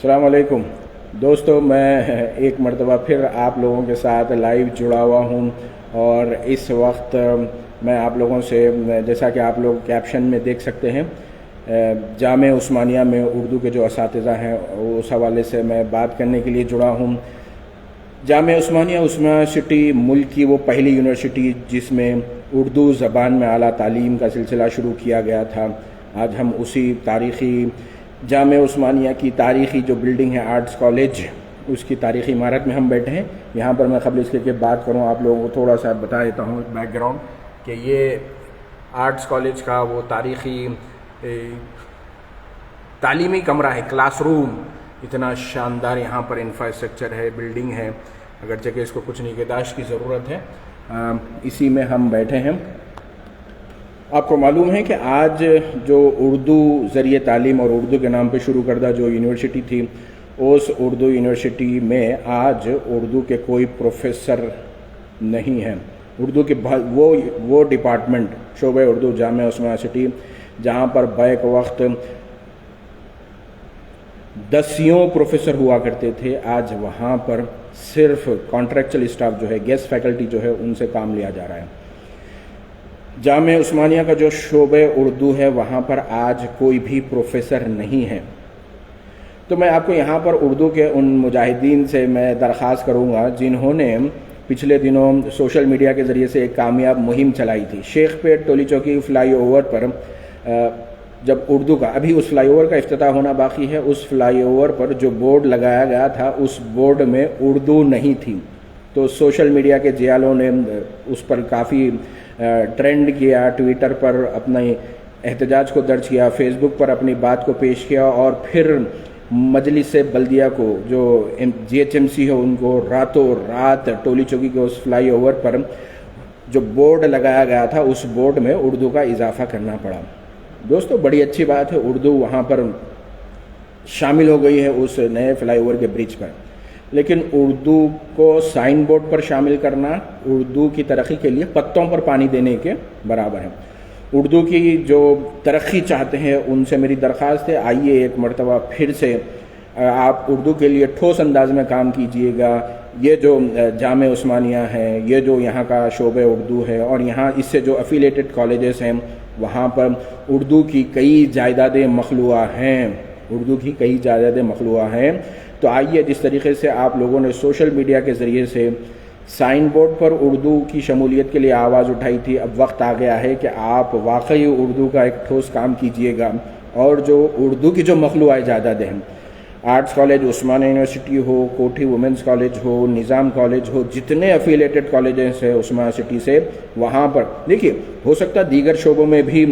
السلام علیکم دوستو، میں ایک مرتبہ پھر آپ لوگوں کے ساتھ لائیو جڑا ہوا ہوں، اور اس وقت میں آپ لوگوں سے، جیسا کہ آپ لوگ کیپشن میں دیکھ سکتے ہیں، جامعہ عثمانیہ میں اردو کے جو اساتذہ ہیں اس حوالے سے میں بات کرنے کے لیے جڑا ہوں۔ جامعہ عثمانیہ یونیورسٹی ملک کی وہ پہلی یونیورسٹی جس میں اردو زبان میں اعلیٰ تعلیم کا سلسلہ شروع کیا گیا تھا۔ آج ہم اسی تاریخی جامعہ عثمانیہ کی تاریخی جو بلڈنگ ہے آرٹس کالج، اس کی تاریخی عمارت میں ہم بیٹھے ہیں۔ یہاں پر میں قبل اس کے کہ بات کروں آپ لوگوں کو تھوڑا سا بتا دیتا ہوں بیک گراؤنڈ، کہ یہ آرٹس کالج کا وہ تاریخی تعلیمی کمرہ ہے، کلاس روم۔ اتنا شاندار یہاں پر انفراسٹرکچر ہے، بلڈنگ ہے، اگرچہ کہ اس کو کچھ نگہداشت کی ضرورت ہے۔ اسی میں ہم بیٹھے ہیں۔ آپ کو معلوم ہے کہ آج جو اردو ذریعہ تعلیم اور اردو کے نام پہ شروع کردہ جو یونیورسٹی تھی، اس اردو یونیورسٹی میں آج اردو کے کوئی پروفیسر نہیں ہیں۔ اردو کے وہ ڈپارٹمنٹ شعبہ اردو جامعہ عثمانیہ یونیورسٹی جہاں پر بیک وقت دسیوں پروفیسر ہوا کرتے تھے، آج وہاں پر صرف کانٹریکچل اسٹاف جو ہے، گیسٹ فیکلٹی جو ہے، ان سے کام لیا جا رہا ہے۔ جامعہ عثمانیہ کا جو شعبہ اردو ہے وہاں پر آج کوئی بھی پروفیسر نہیں ہے۔ تو میں آپ کو یہاں پر اردو کے ان مجاہدین سے میں درخواست کروں گا جنہوں نے پچھلے دنوں سوشل میڈیا کے ذریعے سے ایک کامیاب مہم چلائی تھی۔ شیخ پیٹ ٹولی چوکی فلائی اوور پر جب اردو کا، ابھی اس فلائی اوور کا افتتاح ہونا باقی ہے، اس فلائی اوور پر جو بورڈ لگایا گیا تھا اس بورڈ میں اردو نہیں تھی۔ تو سوشل میڈیا کے جیالوں نے اس پر کافی ٹرینڈ کیا، ٹویٹر پر اپنے احتجاج کو درج کیا، فیس بک پر اپنی بات کو پیش کیا، اور پھر مجلس بلدیہ کو، جو جی ایچ ایم سی ہے، ان کو راتوں رات ٹولی چوکی کے اس فلائی اوور پر جو بورڈ لگایا گیا تھا اس بورڈ میں اردو کا اضافہ کرنا پڑا۔ دوستو بڑی اچھی بات ہے، اردو وہاں پر شامل ہو گئی ہے اس نئے فلائی اوور کے برج پر، لیکن اردو کو سائن بورڈ پر شامل کرنا اردو کی ترقی کے لیے پتوں پر پانی دینے کے برابر ہے۔ اردو کی جو ترقی چاہتے ہیں ان سے میری درخواست ہے، آئیے ایک مرتبہ پھر سے آپ اردو کے لیے ٹھوس انداز میں کام کیجئے گا۔ یہ جو جامعہ عثمانیہ ہے، یہ جو یہاں کا شعبہ اردو ہے، اور یہاں اس سے جو افیلیٹڈ کالجز ہیں، وہاں پر اردو کی کئی جائیدادیں مخلوعہ ہیں، اردو کی کئی جائیدادیں مخلوعہ ہیں۔ تو آئیے، جس طریقے سے آپ لوگوں نے سوشل میڈیا کے ذریعے سے سائن بورڈ پر اردو کی شمولیت کے لیے آواز اٹھائی تھی، اب وقت آ گیا ہے کہ آپ واقعی اردو کا ایک ٹھوس کام کیجئے گا، اور جو اردو کی جو مخلوعہ جائیدادیں ہیں، آرٹس کالج عثمانیہ یونیورسٹی ہو، کوٹھی وومنس کالج ہو، نظام کالج ہو، جتنے افیلیٹڈ کالجز ہیں عثمانیہ یونیورسٹی سے، وہاں پر دیکھیے، ہو سکتا ہے دیگر شعبوں میں بھی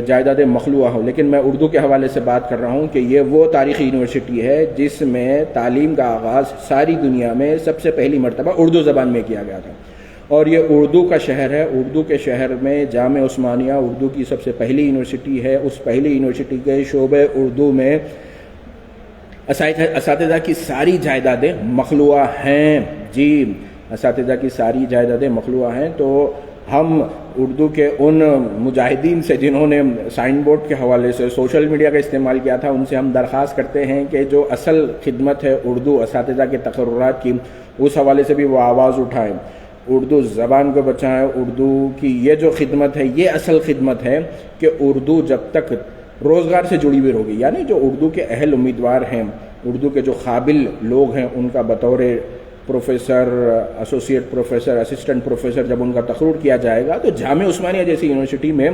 جائیدادیں مخلوعہ ہوں، لیکن میں اردو کے حوالے سے بات کر رہا ہوں کہ یہ وہ تاریخی یونیورسٹی ہے جس میں تعلیم کا آغاز ساری دنیا میں سب سے پہلی مرتبہ اردو زبان میں کیا گیا تھا، اور یہ اردو کا شہر ہے۔ اردو کے شہر میں جامعہ عثمانیہ اردو کی سب سے پہلی یونیورسٹی ہے۔ اس پہلی یونیورسٹی کے شعبہ اردو میں اساتذہ کی ساری جائیدادیں مخلوعہ ہیں۔ جی، اساتذہ کی ساری جائیدادیں مخلوعہ ہیں۔ تو ہم اردو کے ان مجاہدین سے جنہوں نے سائن بورڈ کے حوالے سے سوشل میڈیا کا استعمال کیا تھا، ان سے ہم درخواست کرتے ہیں کہ جو اصل خدمت ہے اردو اساتذہ کے تقررات کی، اس حوالے سے بھی وہ آواز اٹھائیں، اردو زبان کو بچائیں۔ اردو کی یہ جو خدمت ہے، یہ اصل خدمت ہے کہ اردو جب تک روزگار سے جڑی ہوئی ہوگی، یعنی جو اردو کے اہل امیدوار ہیں، اردو کے جو قابل لوگ ہیں، ان کا بطور professor, associate professor, assistant professor جب ان کا تقرر کیا جائے گا، تو جامعہ عثمانیہ جیسی یونیورسٹی میں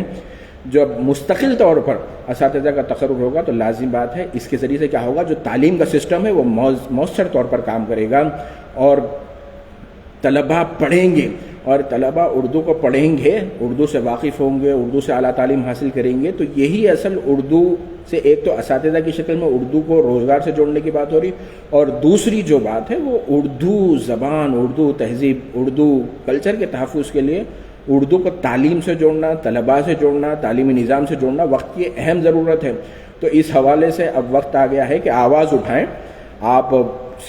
جب مستقل طور پر اساتذہ کا تقرر ہوگا تو لازم بات ہے اس کے ذریعے سے کیا ہوگا، جو تعلیم کا سسٹم ہے وہ مؤثر طور پر کام کرے گا، اور طلباء پڑھیں گے، اور طلباء اردو کو پڑھیں گے، اردو سے واقف ہوں گے، اردو سے اعلیٰ تعلیم حاصل کریں گے، تو یہی اصل اردو سے ایک تو اساتذہ کی شکل میں اردو کو روزگار سے جوڑنے کی بات ہو رہی، اور دوسری جو بات ہے وہ اردو زبان، اردو تہذیب، اردو کلچر کے تحفظ کے لیے اردو کو تعلیم سے جوڑنا، طلباء سے جوڑنا، تعلیمی نظام سے جوڑنا وقت کی اہم ضرورت ہے۔ تو اس حوالے سے اب وقت آ گیا ہے کہ آواز اٹھائیں۔ آپ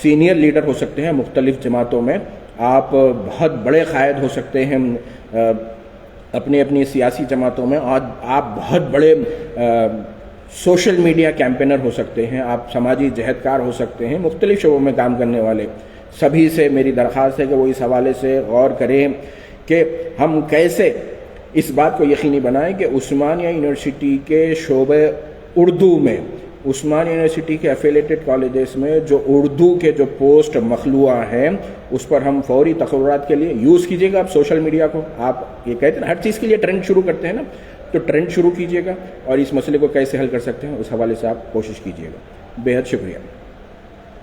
سینئر لیڈر ہو سکتے ہیں مختلف جماعتوں میں، آپ بہت بڑے قائد ہو سکتے ہیں اپنی اپنی سیاسی جماعتوں میں، اور آپ بہت بڑے سوشل میڈیا کیمپینر ہو سکتے ہیں، آپ سماجی جہدکار ہو سکتے ہیں، مختلف شعبوں میں کام کرنے والے سبھی سے میری درخواست ہے کہ وہ اس حوالے سے غور کریں کہ ہم کیسے اس بات کو یقینی بنائیں کہ عثمانیہ یونیورسٹی کے شعبہ اردو میں، عثمانیہ یونیورسٹی کے ایفیلیٹڈ کالجز میں جو اردو کے جو پوسٹ مخلوع ہیں اس پر ہم فوری تقررات کے لیے یوز کیجیے گا. آپ سوشل میڈیا کو، آپ یہ کہتے ہیں ہر چیز کے لیے ٹرینڈ شروع کرتے ہیں نا، تو ٹرینڈ شروع کیجیے گا اور اس مسئلے کو کیسے حل کر سکتے ہیں اس حوالے سے آپ کوشش کیجیے گا. بے حد شکریہ.